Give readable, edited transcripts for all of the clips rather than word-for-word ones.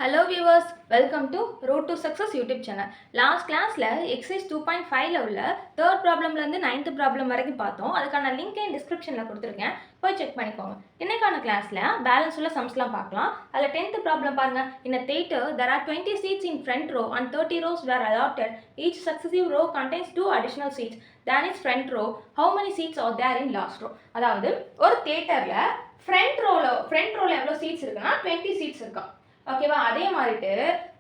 Hello viewers, welcome to Road to Success YouTube channel. Last classல exercise 2.5ல உள்ள third problemல இருந்து 9th problem வரைக்கும் பார்த்தோம். அதுக்கான லிங்க் டிஸ்கிரிப்ஷன்ல கொடுத்துருக்கேன். போய் செக் பண்ணிக்கோங்க. இன்னைக்கான கிளாஸ்ல பேலன்ஸ் உள்ள சம்ஸ்லாம் பார்க்கலாம். அதில் 10th problem பாருங்க. In a theater there are 20 seats in front row and 30 rows were allotted. Each successive row contains 2 additional seats. Than its front row. How many seats are there in last row? அதாவது ஒரு தியேட்டர்ல front ரோல எவ்வளோ seeds இருக்குன்னா 20 seeds இருக்கும். ஓகேவா, அதே மாதிரிட்டு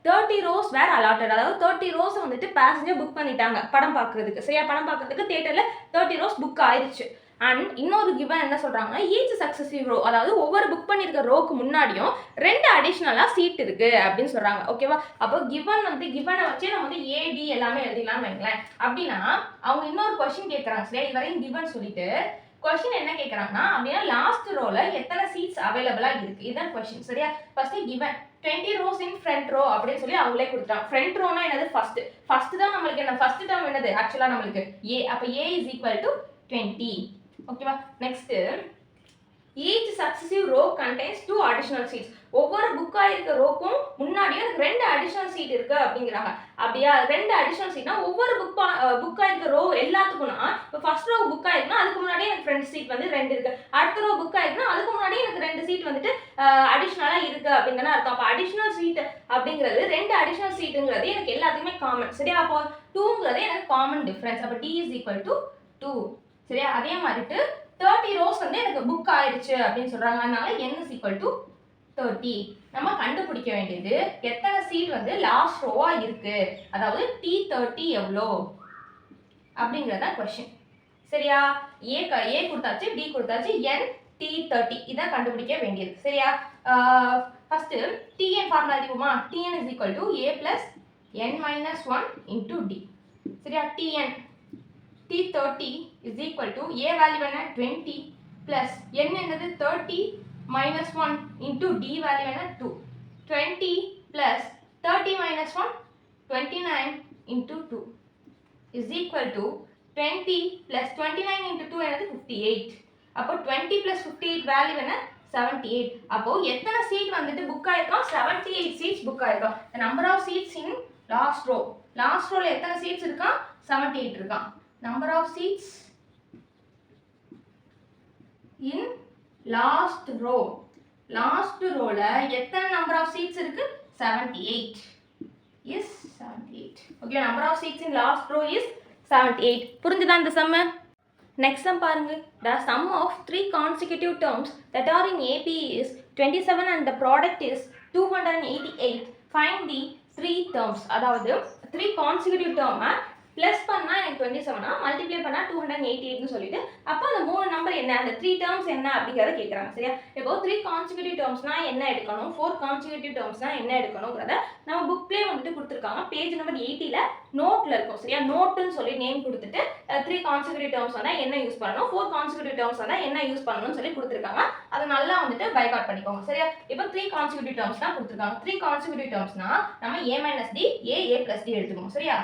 30 rose வேர் allotted, அதாவது 30 ரோஸ் வந்துட்டு பேசஞ்சர் புக் பண்ணிட்டாங்க படம் பார்க்கறதுக்கு. சரியா, படம் பார்க்கறதுக்கு தியேட்டர்ல 30 ரோஸ் புக் ஆயிடுச்சு. அண்ட் இன்னொரு கிவன் என்ன சொல்றாங்கன்னா, ஈச் சக்சஸிவ் ரோ, அதாவது ஒவ்வொரு புக் பண்ணியிருக்க ரோக்கு முன்னாடியும் 2 அடிஷ்னலா சீட் இருக்கு அப்படின்னு சொல்றாங்க. ஓகேவா, அப்போ கிவனை வச்சு நம்ம வந்து ஏடி எல்லாமே எழுதிடலாம் வைங்களேன். அப்படின்னா அவங்க இன்னொரு கொஸ்டின் கேட்கறாங்க. சரியா, இதுவரையும் கிவன் சொல்லிட்டு கொஸ்டின் என்ன கேட்கறாங்கன்னா, அப்படின்னா லாஸ்ட் ரோல எத்தனை சீட்ஸ் அவைலபிளா இருக்கு, இதுதான் கொஸ்டின். சரியா, first given 20 rows in front row அப்படின்னு சொல்லி அவங்களே கொடுத்துட்டாங்க. ஃப்ரண்ட் ரோனா என்னது, ஃபர்ஸ்ட் தான் நம்மளுக்கு என்ன, ஃபர்ஸ்ட் டேர்ம் என்னது ஆக்சுவலா நம்மளுக்கு a. அப்ப a is equal to 20. ஓகேவா, next each successive row contains 2 additional seats. ஒவ்வொரு புக் ஆயிருக்க ரோக்கும் முன்னாடியும் 2 அடிஷனல் சீட் இருக்கு அப்படிங்கிறாங்க. அப்படியா, 2 அடிஷனல் சீட்னா ஒவ்வொரு புக் ஆயிருக்க ரோ எல்லாத்துக்கும்னா, இப்போ ஃபர்ஸ்ட் ரோ புக் ஆயிருக்குன்னா அதுக்கு முன்னாடியே எனக்கு ஃப்ரண்ட் சீட் வந்து 2 இருக்கு. அடுத்த ரோ புக் ஆயிருக்குன்னா அதுக்கு முன்னாடியே எனக்கு 2 சீட் வந்துட்டு அடிஷனலா இருக்கு அப்படின்னு தானே அர்த்தம். அப்போ அடிஷனல் சீட் அப்படிங்கிறது 2 அடிஷனல் சீட்டுங்கிறது எனக்கு எல்லாத்துக்குமே காமன். சரியா, அப்போ 2ங்கிறது எனக்கு காமன் டிஃபரன்ஸ். அப்போ t is equal to 2. சரியா, அதே மாதிரிட்டு 30 ரோஸ் வந்து எனக்கு புக் ஆயிடுச்சு அப்படின்னு சொல்றாங்க. அதனால n is equal to 30. நம்ம கண்டுபிடிக்க வேண்டியது எத்தனை சீட் வந்து லாஸ்ட் ரோவா இருக்கு, அதாவது t30 எவ்வளோ அப்படிங்கறத क्वेश्चन. சரியா, a கொடுத்தாச்சு, d கொடுத்தாச்சு, n t30 இத கண்டுபிடிக்க வேண்டியது. சரியா, ஃபர்ஸ்ட் tn ஃபார்முலா எழுதுவோமா. tn is equal to a plus n minus 1 into d. சரியா, tn t30 is equal to a value என்ன 20 plus n என்னது 30 minus 1 into d value என்ன 2. 20 plus 30 minus 1 29 into 2 is equal to 20 plus 29 into 2 என்னது 58. அப்போ 20 plus 58 value என்ன 78. அப்போ எத்தனை seat வந்துட்டு புக் ஆயிருக்கும், 78 சீட்ஸ் புக் ஆயிருக்கும். the number of seats in last row, last ரோல எத்தனை சீட்ஸ் இருக்கா, 78 இருக்கா. number of seats in last row, last ரோல எத்தனை நம்பர் ஆஃப் சீட்ஸ் இருக்கு, 78 is 78. Okay, number of seats in last row is 78. புரிஞ்சுதா இந்த சம்? நெக்ஸ்ட் சம் பாருங்க. the sum of 3 consecutive terms that are in AP is 27 and the product is 288. find the 3 terms, அதாவது 3 consecutive term plus பண்ணா எனக்கு 27, multiply பண்ணா 288 சொல்லிட்டு, அப்போ அந்த 3 நம்பர் என்ன, அந்த 3 டேர்ம்ஸ் என்ன அப்படிங்கறத கேக்குறாங்க. சரியா, இப்போ 3 கான்சிக்யூட்டிவ் டேர்ம்ஸ்னா என்ன எடுக்கணும், 4 கான்சிக்யூட்டிவ் டேர்ம்ஸ்னா என்ன எடுக்கணும்ங்கறத நம்ம புக்லயே வந்துட்டு கொடுத்திருக்காங்க. பேஜ் நம்பர் 80ல நோட்ல இருக்கும். சரியா, நோட்னு சொல்லி நேம் கொடுத்துட்டு 3 கான்சிக்யூட்டிவ் டேர்ம்ஸ் வந்தா என்ன யூஸ் பண்ணணும், 4 கான்சிக்யூட்டிவ் டேர்ம்ஸ் வந்தா என்ன யூஸ் பண்ணணும்னு சொல்லி கொடுத்திருக்காங்க. அதை நல்லா வந்துட்டு பை ஹார்ட் பண்ணிக்கோங்க. சரியா, இப்போ 3 கான்சிக்யூட்டிவ் டேர்ம்ஸ் தான் கொடுத்திருக்காங்க. 3 கான்சிக்யூட்டிவ் டேர்ம்ஸ்னா நம்ம a - d a plus d எடுத்துக்கணும். சரியா,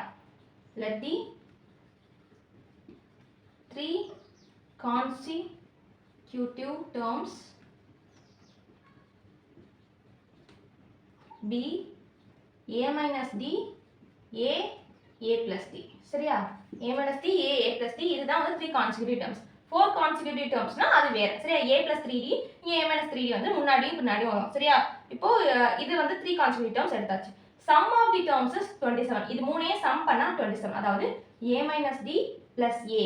let the 3 consecutive terms be a minus d a plus d. சரியா, a minus d a plus d இதுதான் வந்து 3 consecutive terms. 4 consecutive termsனா அது வேற. சரியா, a plus 3d a minus 3d வந்து முன்னாடியும் பின்னாடியும் வரும். சரியா, இப்போ இது வந்து 3 consecutive terms எடுத்தாச்சு. sum of the terms is 27. இது மூணையே சம் பண்ணா 27, அதாவது a minus d plus a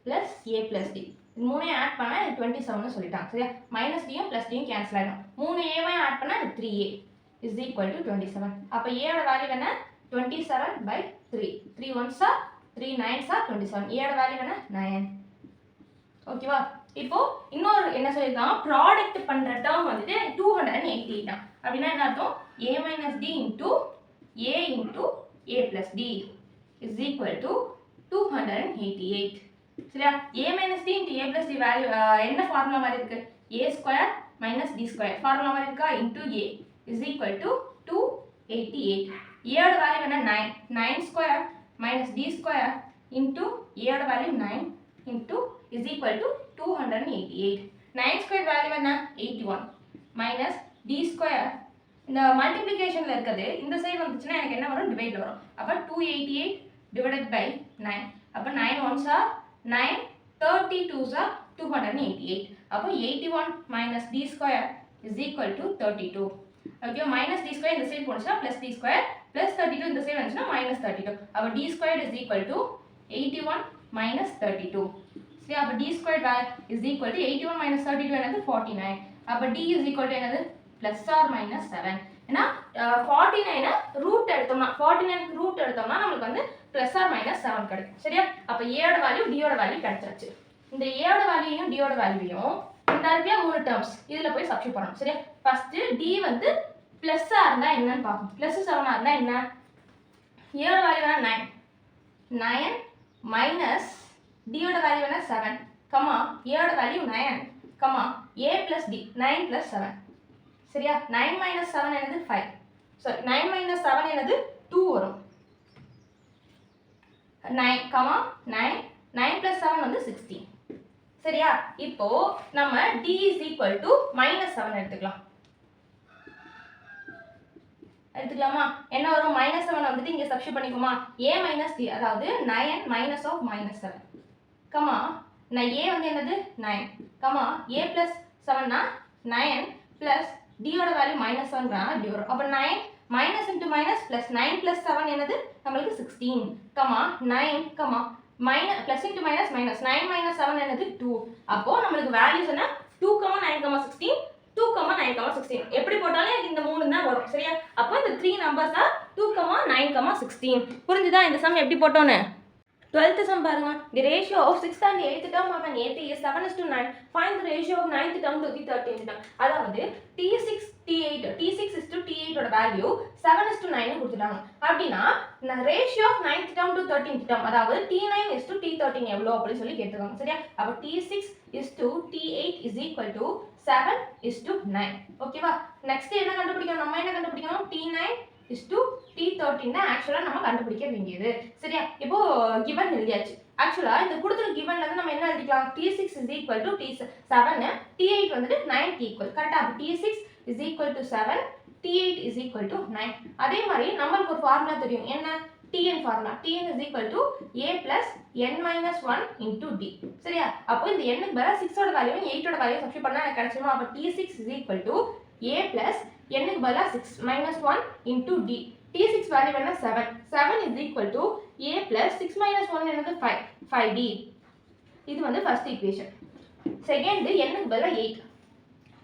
plus a plus d. இது மூணையே ஆட் பண்ணா 27 னு சொல்லிட்டாங்க. சரியா, மைனஸ் d யும் பிளஸ் d யும் கேன்சல் ஆயிடும். 3a வையும் ஆட் பண்ணா 3a is equal to 27. அப்ப a ஓட வேல்யூ என்ன 27/3. 3 1s are 3 9s are 27. a ஓட வேல்யூ என்ன 9. ஓகேவா, இப்போ இன்னொரு என்ன சொல்லிருக்காங்க, ப்ராடக்ட் பண்ற டேர்ம் வந்துட்டு 288 தான். அப்படினா என்ன அர்த்தம், a minus d into a into a plus d is equal to 288. சரியா, a minus d into a plus d value என்ன ஃபார்முலா மாதிரி இருக்கு, a square minus d square formula மாதிரி இருக்கா, into a is equal to 288. a ஓட value என்ன 9. 9 square minus d square into a ஓட value 9 into is equal to 288. 9 square value என்ன 81 minus d square இந்த மல்டிப்ளிகேஷனில் இருக்கிறது இந்த சைடு வந்துச்சுன்னா எனக்கு என்ன வரும், டிவைடில் வரும். அப்போ 288 டிவைடட் பை 9. அப்போ 9 1s are 9, 30 2s are 288. அப்போ 81 minus d square is equal to 32. Okay, minus d square இந்த சைடு போனுச்சுன்னா ப்ளஸ் டி ஸ்கொயர் ப்ளஸ் 32 இந்த சைடு வந்துச்சுன்னா மைனஸ் 32. அப்போ d square is equal to 81 minus 32. சரி, அப்போ d square is equal to 81 minus 32 என்னது 49. அப்போ டி இஸ் ஈக்குவல் டு என்னது ப்ளஸ் ஆர் மைனஸ் 7. ஏன்னா 49 ரூட் எடுத்தோம்னா 49 ரூட் எடுத்தோம்னா நமக்கு வந்து ப்ளஸ் ஆர் மைனஸ் 7 கிடைக்கும். சரியா, அப்போ ஏயோட வேல்யூ டியோட வேல்யூ கிடைச்சாச்சு. இந்த ஏயோட வேல்யூயும் டியோட வேல்யூயும் இந்த இருக்கையா 3 டேர்ம்ஸ் இதில் போய் சப்ஸ்டிட் பண்ணணும். சரியா, ஃபர்ஸ்ட் டி வந்து ப்ளஸ்ஸாக இருந்தால் என்னன்னு பார்க்கணும். ப்ளஸ் 7 இருந்தால் என்ன, ஏயோட வேல்யூ வேணா 9 மைனஸ் டியோட வேல்யூ வேணா 7 கமா ஏயோட வேல்யூ 9 கமா ஏ ப்ளஸ் டி 9 + 7. சரியா, 9 மைனஸ் 7 என்னது 5. சாரி, 9 மைனஸ் 7 என்னது 2 வரும். 9 கமா 9 9 + 7 வந்து 16. சரியா, இப்போ நம்ம d is equal to -7 எடுத்துக்கலாம். எடுத்துக்கலாமா, என்ன வரும், -7 வந்துட்டு இங்க சப்ஸ்டிட் பண்ணிக்குமா, a minus d அதாவது 9 minus of -7 கமா நான் a வந்து என்னது 9 கமா a plus 7 னா 9 plus d ஓட வேல்யூ -7 னா d வரும். அப்ப 9 minus into minus plus 9 plus 7 என்னது நமக்கு 16 comma 9 comma minus plus into minus minus 9 minus 7 என்னது 2. அப்போ நமக்கு வேல்யூஸ் என்ன 2 9 16 2 9 16 எப்படி போட்டாலும் எனக்கு இந்த 3 தான் வரும். சரியா, அப்போ இந்த 3 நம்பர்ஸ் தான் 2 9 16. புரிஞ்சுதா இந்த சம் எப்படி போட்டோன்னு. 12th sum பாருங்க. The ratio of 6th and 8th term of an AP is 7:9. Find the ratio of 9th term to the 13th term. அதாவது T6 T8 T6 is to T8 ஓட value 7:9 கொடுத்துட்டாங்க. அப்படின்னா ratio of 9th term to 13th term அதாவது T9 is to T13 எவ்வளோ அப்படி சொல்லி கேட்டிருக்காங்க. சரியா, அப்போ T6 is to T8 is equal to 7:9. ஓகேவா, நெக்ஸ்ட் என்ன கண்டுபிடிக்கணும், நம்ம என்ன கண்டுபிடிக்கணும், T9 is to T13 தான் ஆக்சுவலா நம்ம கண்டுபிடிக்க வேண்டியது. சரியா, இப்போ given எழுதியாச்சு. ஆக்சுவலா இந்த கொடுத்திருக்க givenல இருந்து நம்ம என்ன எழுதிக்கலாம், T6 is equal to T7 T8 வந்துட்டு 9 க்கு ஈக்குவல். கரெக்ட்டா, அப்ப T6 is equal to 7 T8 is equal to 9. அதே மாதிரி நமக்கு ஒரு ஃபார்முலா தெரியும், என்ன Tn formula, Tn is equal to a plus n minus 1 into d. சரியா, அப்போ இந்த n க்கு பதிலா 6 ஓட வேல்யூ 8 ஓட வேல்யூ சப்ஸ்டிட் பண்ணா எனக்கு கிடைச்சிரும். அப்ப T6 is equal to a plus n க்கு பதிலா 6 minus 1 into d. T6 value என்ன 7 7 is equal to a plus 6 minus 1 என்னது 5d. இது வந்து ஃபர்ஸ்ட் ஈக்குவேஷன். செகண்ட் n க்கு பதிலா 8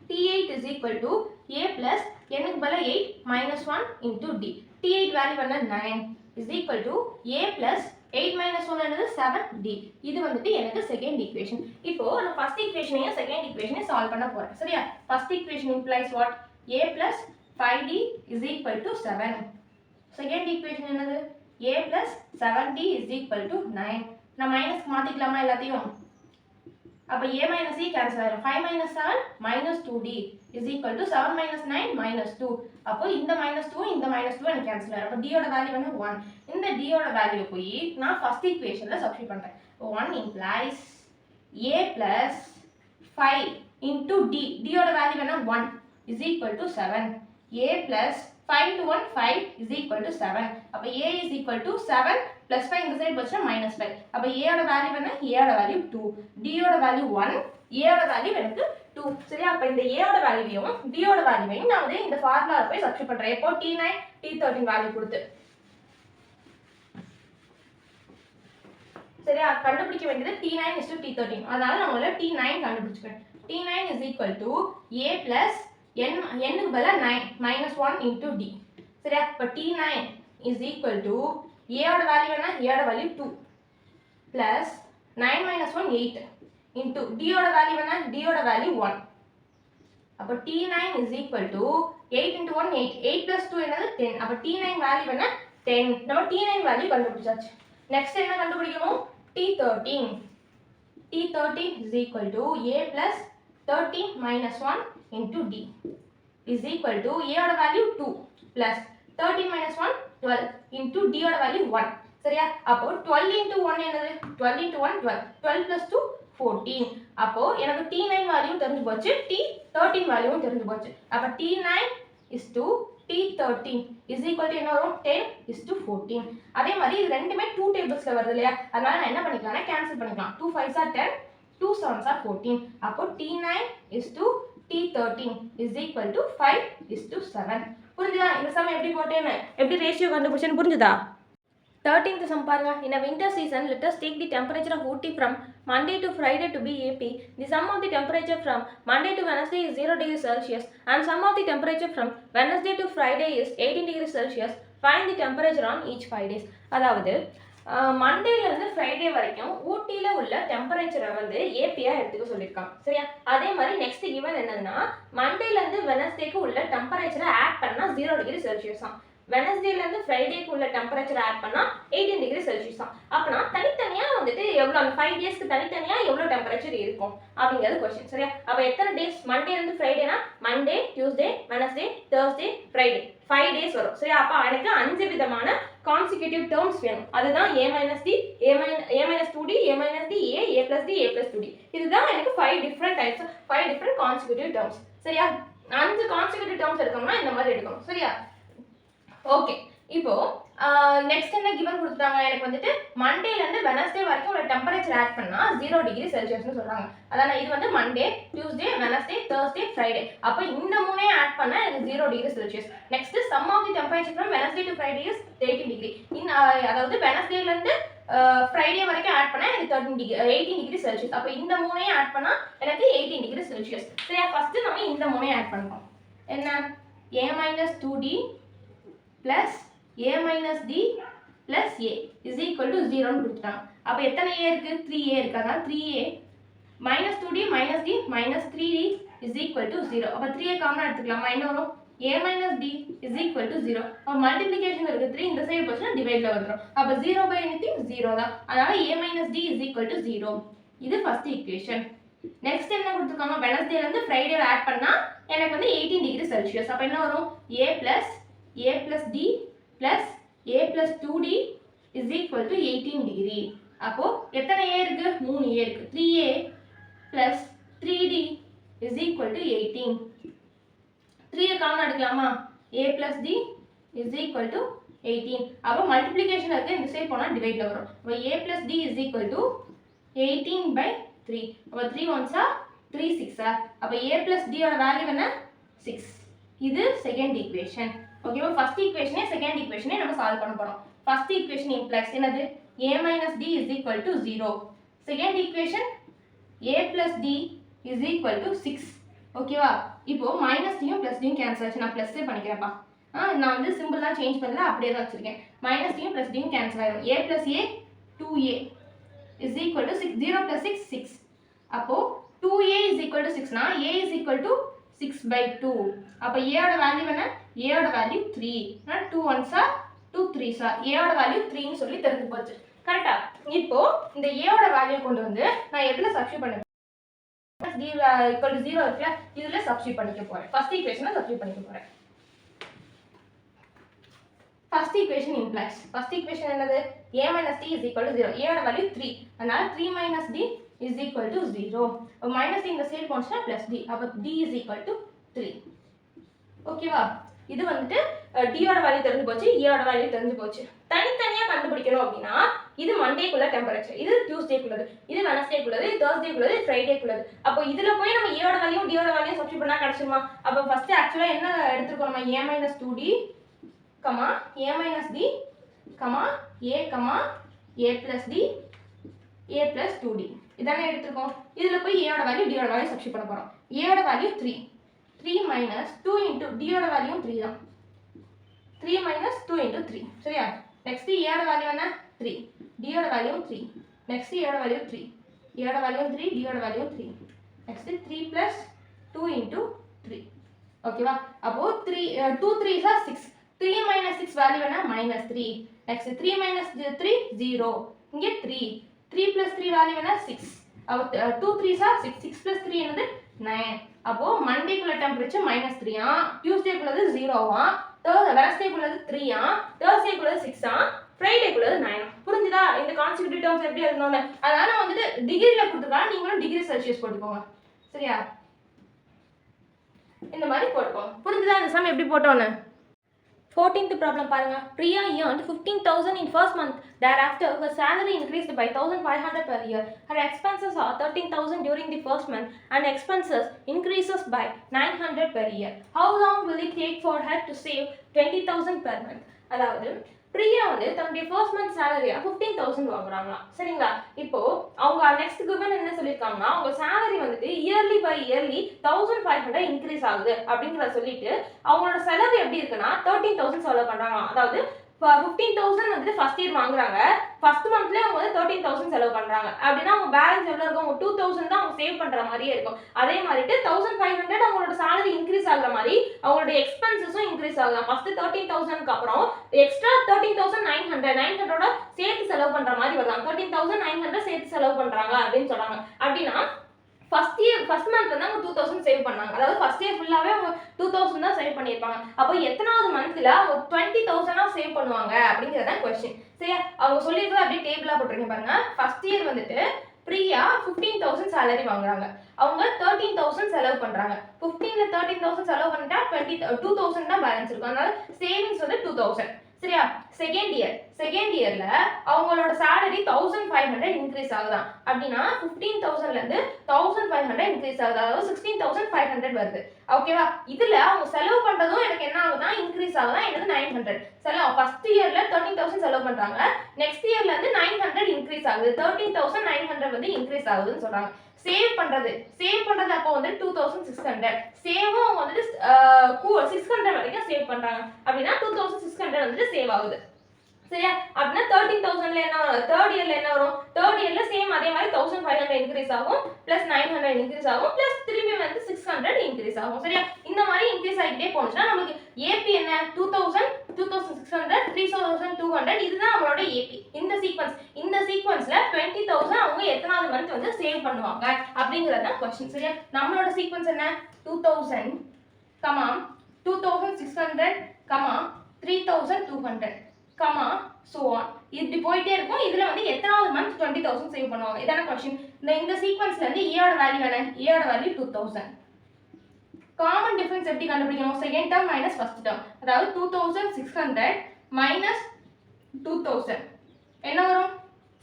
T8 is equal to a plus n க்கு பதிலா 8 minus 1 into d. T8 value என்ன 9 is equal to a plus 8 minus 1 என்னது 7d. இது வந்துட்டு எனக்கு செகண்ட் ஈக்குவேஷன். இப்போ நான் ஃபர்ஸ்ட் ஈக்குவேஷனையும் செகண்ட் ஈக்குவேஷனையும் சால்வ் பண்ண போறேன். சரியா, first equation implies what, a plus 5d is equal to 7. Second equation என்னது, a plus 7d is equal to 9. நான் மைனஸ்க்கு மாத்திக்கலாமா எல்லாத்தையும், அப்ப a minus e கேன்சல் ஆயிடும். 5 minus 7 minus 2d is equal to 7 minus 9 minus 2. அப்போ இந்த minus 2 இந்த minus 2 எனக்கு cancel ஆயிடும். அப்ப d ஓட வேல்யூ என்ன 1. இந்த d ஓட வேல்யூ போய் நான் ஃபர்ஸ்ட் ஈக்குவேஷன்ல சப்ஸ்டிட் பண்றேன். 1 implies a plus 5 into d. d ஓட வேல்யூ என்ன 1 is equal to 7. a plus 5 to 1 5 is equal to 7. அப்ப a is equal to 7 plus 5 இந்த சைடு போச்சுனா minus 5. அப்ப a ஓட வேல்யூ என்ன, a ஓட வேல்யூ 2, d ஓட வேல்யூ 1, a ஓட வேல்யூ எனக்கு 2. சரியா, அப்ப இந்த a ஓட வேல்யூவையும் d ஓட வேல்யூவையும் நான் வந்து இந்த ஃபார்முலால போய் சப்ஸ்டிட் பண்றேன். இப்போ T9 T13 வேல்யூ கொடுத்து. சரியா, கண்டுபிடிக்க வேண்டியது T9 is to T13. அதனால நான் முதல்ல T9 கண்டுபிடிச்சுக்கிறேன். T9 is equal to a plus n க்கு பதிலா 9 minus 1 into d. சரியா, அப்ப T9 is equal to a ஓட வேல்யூ என்ன, a ஓட value 2 plus 9 minus 1 8 into d ஓட வேல்யூ என்ன, d ஓட வேல்யூ 1. அப்ப T9 is equal to 8 into 1 8 8 plus 2 என்னது 10. அப்ப T9 வேல்யூ என்ன 10. நம்ம T9 வேல்யூ கண்டுபிடிச்சாச்சு. நெக்ஸ்ட் என்ன கண்டுபிடிக்கணும், T13 is equal to a plus 13 minus 1 into d is equal to a ஓட value 2 plus 13 minus 1 12 into d ஓட வேல்யூ 1. சரியா, அப்போ 12 into 1 என்னது 12 into 1 12 12 plus 2 14. அப்போ எனக்கு T9 வேல்யூ தெரிஞ்சு போச்சு, T13 வேல்யூவும் தெரிஞ்சு போச்சு. அப்ப T9 is to T13 is equal to என்ன வரும் 10:14. அதே மாதிரி இது ரெண்டுமே 2 டேபிள்ஸ்ல வருது இல்லையா, அதனால நான் என்ன பண்ணிக்கலாம்னா கேன்சல் பண்ணிக்கலாம். 2 5s are 10, 2 7s are 14. அப்போ T9 is to T13 is equal to 5:7. புரிஞ்சுதா? இந்த சம் எப்படி போட்டேன்னு, எப்படி ரேஷியோ கண்டுபிடிச்சேன்னு புரிஞ்சுதா? 13th sum பாருங்க. In a winter season, let us take the temperature of Ooty from Monday to Friday to be AP. The sum of the temperature from Monday to Wednesday is 0 degrees Celsius and sum of the temperature from Wednesday to Friday is 18 degrees Celsius. Find the temperature on each 5 days. அதாவது மண்டேலேருந்து Friday வரைக்கும் ஊட்டியில் உள்ள டெம்பரேச்சரை வந்து ஏபியாக எடுத்துக்க சொல்லியிருக்காங்க. சரியா? அதே மாதிரி நெக்ஸ்ட் கிவன் என்னதுன்னா மண்டேலேருந்து வெனஸ்டேக்கு உள்ள டெம்பரேச்சரை ஆட் பண்ணால் 0 டிகிரி செல்சியஸ் தான். வெனஸ்டேலேருந்து ஃப்ரைடேக்கு உள்ள டெம்பரேச்சர் ஆட் பண்ணால் 18 டிகிரி செல்சியஸ் தான். அப்போனா தனித்தனியாக வந்துட்டு எவ்வளோ அந்த 5 டேஸ்க்கு தனித்தனியாக எவ்வளோ டெம்பரேச்சர் இருக்கும் அப்படிங்கிறது கொஸ்டின். சரியா? அப்போ எத்தனை டேஸ் மண்டேலேருந்து ஃப்ரைடேனா Monday, Tuesday, Wednesday, Thursday, Friday 5 days வரும். சரியா? அப்போ எனக்கு 5 விதமான கான்சிக்யூட்டிவ் டேர்ம்ஸ் வேணும். அதுதான் a - d, a - 2d, a - d, a plus d, a plus 2d. இதுதான் எனக்கு 5 different types, 5 different consecutive terms. சரியா? 5 கான்சிக்யூட்டிவ் டேர்ம்ஸ் எடுக்கணும்னா இந்த மாதிரி எடுக்கணும். சரியா? ஓகே, இப்போ நெக்ஸ்ட் என்ன கிவன் கொடுத்துட்டாங்க எனக்கு வந்துட்டு மண்டேலேருந்து வெனஸ்டே வரைக்கும் ஒரு டெம்பரேச்சர் ஆட் பண்ணால் 0 டிகிரி செல்சியஸ்னு சொல்கிறாங்க. அதான் இது வந்து Monday, Tuesday, Wednesday, Thursday, Friday. அப்போ இந்த மூணே ஆட் பண்ணால் எனக்கு 0 degree Celsius. Next sum of the temperature from Wednesday to Friday is 18 degree. அதாவது வெனஸ்டேலேருந்து ஃப்ரைடே வரைக்கும் ஆட் பண்ணால் எனக்கு 18 டிகிரி செல்சியஸ். அப்போ இந்த மூணே ஆட் பண்ணால் எனக்கு 18 டிகிரி செல்சியஸ். சரியா? ஃபஸ்ட்டு நம்ம இந்த மூணே ஆட் பண்ணுறோம். என்ன? a - 2d plus a minus d plus a is equal to 0 ன்னு கொடுத்துட்டாங்க. அப்போ எத்தனை a இருக்கு? 3a இருக்கு. அதனால 3a minus 2d minus d minus 3d is equal to 0. அப்போ 3a காமனா எடுத்துக்கலாமா? என்ன வரும்? a minus d is equal to 0. அப்போ மல்டிப்ளிகேஷன் இருக்கு 3 இந்த சைடு போச்சுன்னா டிவைட்ல வந்துடும். அப்போ 0 by anything 0 தான். அதனால a minus d is equal to 0. இது ஃபர்ஸ்ட் ஈக்குவேஷன். நெக்ஸ்ட் என்ன கொடுத்துருக்காங்க? வெனஸ்டேலேருந்து ஃப்ரைடே ஆட் பண்ணால் எனக்கு வந்து 18 டிகிரி செல்சியஸ். அப்போ என்ன வரும்? a plus d plus a plus 2d is equal to 18 degree. அப்போ எத்தனை a இருக்கு? 3a இருக்கு. 3a plus 3d is equal to 18. 3 common எடுக்கலாமா? a plus d is equal to 18. அப்போ மல்டிப்ளிகேஷன் இருக்கு இந்த சைடு போனால் டிவைட்ல வரும். அப்போ a plus d is equal to 18 by 3. அப்போ 3 1s are 3 6 are. அப்போ a plus d ஓட வேல்யூ என்ன? 6. இது செகண்ட் ஈக்குவேஷன். ஓகேவா? ஃபர்ஸ்ட் ஈக்குவேஷனே செகண்ட் ஈக்குவேஷனே நம்ம சால்வ் பண்ண போறோம். ஃபர்ஸ்ட் ஈக்குவேஷன் இம்ப்ளைஸ் என்னது? a minus d is equal to 0. Second equation a plus d is equal to 6. ஓகேவா? இப்போ மைனஸ் d யும் பிளஸ் d யும் கேன்சல் ஆச்சு. நான் பிளஸ்ஸே பண்ணிக்கிறேன்ப்பா. நான் வந்து சிம்பிள் தான் சேஞ்ச் பண்ணல, அப்படியே தான் வச்சிருக்கேன். மைனஸ் d யும் பிளஸ் d யும் கேன்சல் ஆயிடும். a plus a 2a is equal to 6. 0 plus 6 6. அப்போ 2a is equal to 6 னா a is equal to 6 by 2. அப்போ a ஓட வேல்யூ என்ன? a ஓட value 3. 2 1s are 2 3s are. a ஓட வேல்யூ 3 ன்னு சொல்லி தெரிஞ்சு போச்சு. கரெக்ட்டா? இப்போ இந்த a ஓட வேல்யூ கொண்டு வந்து நான் எதுல சப்ஸ்டிட்யூட் பண்ணுவேன்? d equal to 0 இருக்குல, இதுல சப்ஸ்டிட்யூட் பண்ணிக்க போறேன். ஃபர்ஸ்ட் ஈக்குவேஷனை சப்ஸ்டிட்யூட் பண்ணிக்க போறேன். First equation implies. First equation என்னது? a minus d is equal to 0. a ஓட வேல்யூ 3. அதனால 3 minus d is equal to 0. Minus இந்த சைடு போனுச்சுனா பிளஸ் d. அப்போ d is equal to 3. ஓகேவா? இது வந்துட்டு d ஓட வேல்யூ தெரிஞ்சு போச்சு, a ஓட வேல்யூ தெரிஞ்சு போச்சு. தனித்தனியா கண்டுபிடிக்கணும் அப்படின்னா இது மண்டேக்குள்ள டெம்பரேச்சர், இது டியூஸ்டேக்குள்ளது, இது வெனஸ்டேக்குள்ளது, இது தேர்ஸ்டேக்குள்ளது, இது ஃப்ரைடேக்குள்ளது. அப்போ இதுல போய் நம்ம a ஓட வேல்யூ d ஓட வேல்யூ சப்ஸ்டிட்யூட் பண்ணா கிடைச்சுமா? அப்போ ஃபர்ஸ்ட் ஆக்சுவலா என்ன எடுத்துக்கோம்? நம்ம a minus 2d, a minus d, a plus d, a plus 2d. இதானே எடுத்துக்கோம். இதுல போய் a ஓட வேல்யூ d ஓட வேல்யூ சப்ஸ்டிட்யூட் பண்ண போறோம். a ஓட வேல்யூ 3. 3 minus 2 into d ஓட வேல்யூ 3 தான். 3 minus 2 into 3. சரியா? நெக்ஸ்ட் a ஓட வேல்யூ என்ன? 3. d ஓட வேல்யூ 3. நெக்ஸ்ட் a ஓட வேல்யூ 3. a ஓட வேல்யூ 3, d ஓட வேல்யூ 3. Next 3 plus 2 into 3. ஓகேவா? அப்போ 2 3s are 6. 3 minus 6 வேல்யூ என்ன? -3. Next 3 minus 3 0. இங்க 3. 3 plus 3 வேல்யூ என்ன? 6. அப்போ 2 3s are 6. 6 plus 3 என்னது? 9. அப்போ மண்டேக்குள்ள டெம்பரேச்சர் -3 ஆ, டியூஸ்டேக்குள்ளது 0 ஆ, வெனஸ்டேக்குள்ளது 3 ஆ, தேர்ஸ்டேக்குள்ளது 6 ஆ, ஃப்ரைடேக்குள்ளது 9 ஆ. புரிஞ்சுதா? இந்த கான்சிக்யூட்டிவ் டேர்ம்ஸ் எப்படி எழுதணும்னு. அதனால வந்துட்டு டிகிரில கொடுத்துருக்காங்க, நீங்களும் டிகிரி செல்சியஸ் போட்டுக்கோங்க. சரியா? இந்த மாதிரி போட்டுக்கோங்க. புரிஞ்சுதா இந்த சம் எப்படி போட்டோன்னு? 14th problem பாருங்க. Priya earned 15,000 in first month. Thereafter, her salary increased by 1,500 per year. Her expenses are 13,000 during the first month and expenses increases by 900 per year. How long will it take for her to save 20,000 per month? அதாவது பிரியா வந்து தன்னுடைய first month சேலரியா 15,000 வாங்குறாங்களா, சரிங்களா? இப்போ அவங்க next given என்ன சொல்லியிருக்காங்கன்னா, அவங்க salary வந்துட்டு இயர்லி பை இயர்லி 1,500 இன்க்ரீஸ் ஆகுது அப்படிங்கிறத சொல்லிட்டு அவங்களோட செலவு எப்படி இருக்குன்னா 13,000 செலவு பண்றாங்க. அதாவது 15,000 வந்துட்டு ஃபர்ஸ்ட் இயர் வாங்குறாங்க, ஃபர்ஸ்ட் மந்த்ல அவங்க வந்து 13,000 செலவு பண்றாங்க அப்படின்னா அவங்க பேலன்ஸ் எவ்வளவு இருக்கும்? 2,000 தான் அவங்க சேவ் பண்ற மாதிரியே இருக்கும். அதே மாதிரிட்டு 1,500 அவங்களோட salary இன்க்ரீஸ் ஆகுற மாதிரி அவங்களோட எக்ஸ்பென்சஸும் இன்க்ரீஸ் ஆகலாம். ஃபர்ஸ்ட் 13,000க்கு அப்புறம் எக்ஸ்ட்ரா 13,900 சேர்த்து செலவு பண்ற மாதிரி வரலாம். 13,900 சேர்த்து செலவு பண்றாங்க அப்படின்னு சொல்றாங்க. அப்படின்னா ஃபர்ஸ்ட் மந்த்ல வந்து அவங்க 2,000 சேவ் பண்ணாங்க. அதாவது ஃபர்ஸ்ட் இயர் ஃபுல்லாவே அவங்க 2,000 தான் சேவ் பண்ணிருப்பாங்க. அப்போ எத்தனாவது மந்த்ல அவங்க 20,000 சேவ் பண்ணுவாங்க அப்படிங்கறத क्वेश्चन. சரியா? அவங்க சொல்லிருக்கிறது அப்படியே டேபிளா போட்டுருக்கேன் பாருங்க. ஃபர்ஸ்ட் இயர் வந்துட்டு பிரியா 15,000 salary வாங்குறாங்க. அவங்க 13,000 செலவு பண்றாங்க. 15ல 13,000 செலவு பண்ணிட்டா 2,000 தான் பேலன்ஸ் இருக்கும். அதனால சேவிங்ஸ் வந்து 2,000. சரியா? செகண்ட் இயர்ல அவங்களோட salary 1,500 இன்க்ரீஸ் ஆகுதான். அப்படின்னா 15,000ல இருந்து 1,500 இன்க்ரீஸ் ஆகுது. அதாவது 16,500 வருது. ஓகேவா? இதுல அவங்க செலவு பண்றதும் எனக்கு என்ன ஆகுதா? இன்க்ரீஸ் ஆகுதா. எனக்கு 900 செலவு. ஃபர்ஸ்ட் இயர்ல 13,000 செலவு பண்றாங்க, நெக்ஸ்ட் இயர்ல இருந்து 900 இன்க்ரீஸ் ஆகுது. 13,900 வந்து இன்க்ரீஸ் ஆகுதுன்னு சொல்றாங்க. சேவ் பண்றது அப்போ வந்து 2,600 சேவும் அவங்க வந்து 600 வரைக்கும் சேவ் பண்றாங்க. அப்படின்னா 2,600 வந்து சேவ் ஆகுது. சரியா? அப்படின்னா 13,000ல என்ன வரும்? தேர்ட் இயர்ல என்ன வரும்? தேர்ட் இயர்ல சேம் அதே மாதிரி 1,500 இன்க்ரீஸ் ஆகும், பிளஸ் 900 இன்க்ரீஸ் ஆகும், பிளஸ் திரும்பி வந்து 600 இன்க்ரீஸ் ஆகும். சரியா? இந்த மாதிரி இன்க்ரீஸ் ஆகிட்டே போனுச்சுன்னா நமக்கு ஏபி என்ன? 2,000, 2,600, 3,200. இதுதான் நம்மளோட ஏபி. இந்த சீக்வன்ஸ்ல 20,000 அவங்க எத்தனாவது மந்த் வந்து சேவ் பண்ணுவாங்க அப்படிங்கறது தான் क्वेश्चन. சரியா? நம்மளோட சீக்வன்ஸ் என்ன? 2,000, 2,600, 3,200, so on. இப்படி போயிட்டே இருக்கும். இதுல வந்து எத்தனாவது மந்த் 20,000 சேவ் பண்ணுவாங்க இதான क्वेश्चन. இந்த சீக்வன்ஸ்ல இருந்து a ஓட வேல்யூ என்ன? a ஓட வேல்யூ 2,000. காமன் டிஃபரன்ஸ் எப்படி கண்டுபிடிக்கணும்? Second term minus first term. அதாவது 2,600 மைனஸ் 2,000 என்ன வரும்?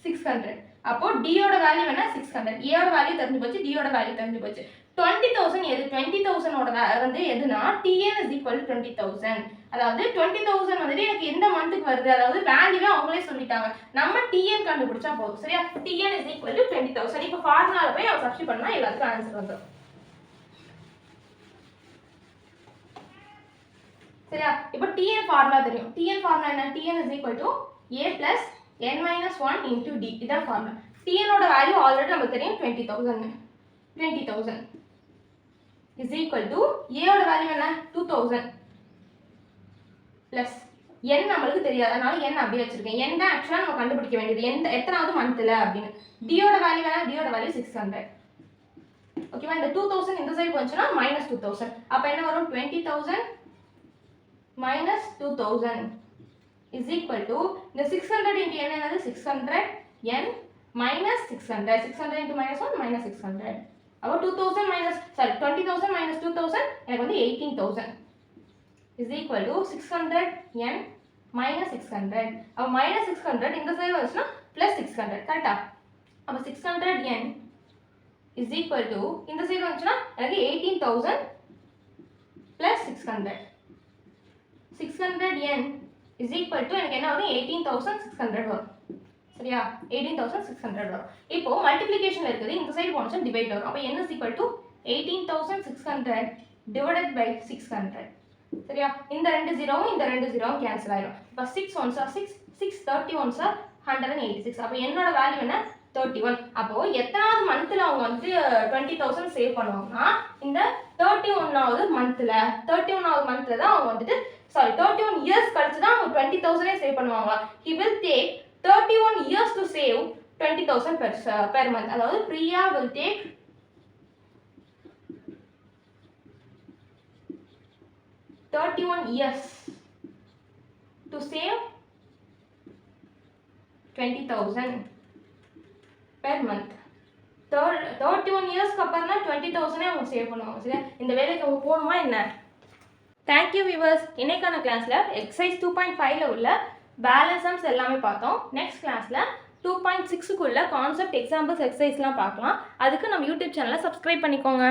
600. அப்போ d ஓட வேல்யூ என்ன? 600. a ஓட வேல்யூ தெரிஞ்சு போச்சு, d ஓட வேல்யூ தெரிஞ்சு போச்சு. 20,000 எது? 20,000 ஓட வந்து எதுனா tn is equal to 20,000. அதாவது 20,000 வந்துட்டு எனக்கு எந்த மந்த்துக்கு வருது, அதாவது வேல்யூவே அவங்களே சொல்லிட்டாங்க. நம்ம tn கண்டுபிடிச்சா போதும். சரியா? tn is equal to 20,000. இப்போ ஃபார்முலால போய் அவ சப்ஸ்டிட் பண்ணா எல்லாத்துக்கும் ஆன்சர் வந்துரும். சரியா? இப்போ tn ஃபார்முலா தெரியும். tn ஃபார்முலா என்ன? tn is equal to a plus n minus 1 into d. இதான் ஃபார்முலா. tn ஓட வேல்யூ ஆல்ரெடி நமக்கு தெரியும் 20,000. 20,000 is equal to a ஓட வேல்யூ என்ன? 2,000 plus n நமக்கு தெரியாது, அதனால n அப்படியே வச்சிருக்கேன். n தான் ஆக்சுவலா நம்ம கண்டுபிடிக்க வேண்டியது எத்தனாவது மந்த்ல அப்படின்னு. d ஓட வேல்யூ என்ன? d ஓட வேல்யூ 600. ஓகேவா? இந்த 2,000 இந்த சைடு போச்சுனா -2,000. அப்ப என்ன வரும்? 20,000 minus 2,000 is equal to இந்த 600 into n என்னது? 600 n minus 600. 600 into -1 minus 600. அப்போ 20,000 minus 2,000 எனக்கு வந்து 18,000 is equal to 600 n minus 600. அப்போ minus 600 இந்த சைடு வந்துச்சுனா plus 600. கரெக்ட்டா? அப்போ 600 n is equal to இந்த சைடு வந்துச்சுனா எனக்கு 18,000 plus 600. 600 n is equal to எனக்கு என்ன வரும்? 18,600 வரும். சரியா? 18,600 வரும். இப்போ மல்டிப்ளிகேஷன்ல இருக்குது, இந்த சைடு போனுச்சுனா டிவைட் வரும். அப்ப n is equal to 18,600 divided by 600. சரியா? இந்த ரெண்டு ஜீரோவும் இந்த ரெண்டு ஜீரோவும் கேன்சல் ஆயிடும். இப்ப 6 1s are 6, 6 31s are 186. அப்ப என்னோட வேல்யூ என்ன? 31. அப்போ எத்தனாவது மந்த்ல அவங்க வந்து 20,000 சேவ் பண்ணுவாங்கன்னா இந்த 31வது மந்த்ல தான் அவங்க வந்துட்டு 31 இயர்ஸ் கழிச்சு தான் அவங்க 20,000 சேவ் பண்ணுவாங்க. he will take 31 years to save 20,000 per month. அதாவது Priya will take 31 years to save 20,000 per month. 31 இயர்ஸ்க்கு அப்புறம் தான் 20,000 அவங்க சேவ் பண்ணுவாங்க. சரியா? இந்த வேலைக்கு அவங்க போணுமா என்ன? Thank you viewers. இன்னைக்கான கிளாஸில் எக்ஸசைஸ் 2.5ல உள்ள பேலன்ஸ் சம்ஸ் எல்லாமே பார்த்தோம். நெக்ஸ்ட் கிளாஸில் 2.6க்குள்ள கான்செப்ட் எக்ஸாம்பிள்ஸ் எக்ஸசைஸ்லாம் பார்க்கலாம். அதுக்கு நம்ம யூடியூப் சேனலை சப்ஸ்கிரைப் பண்ணிக்கோங்க.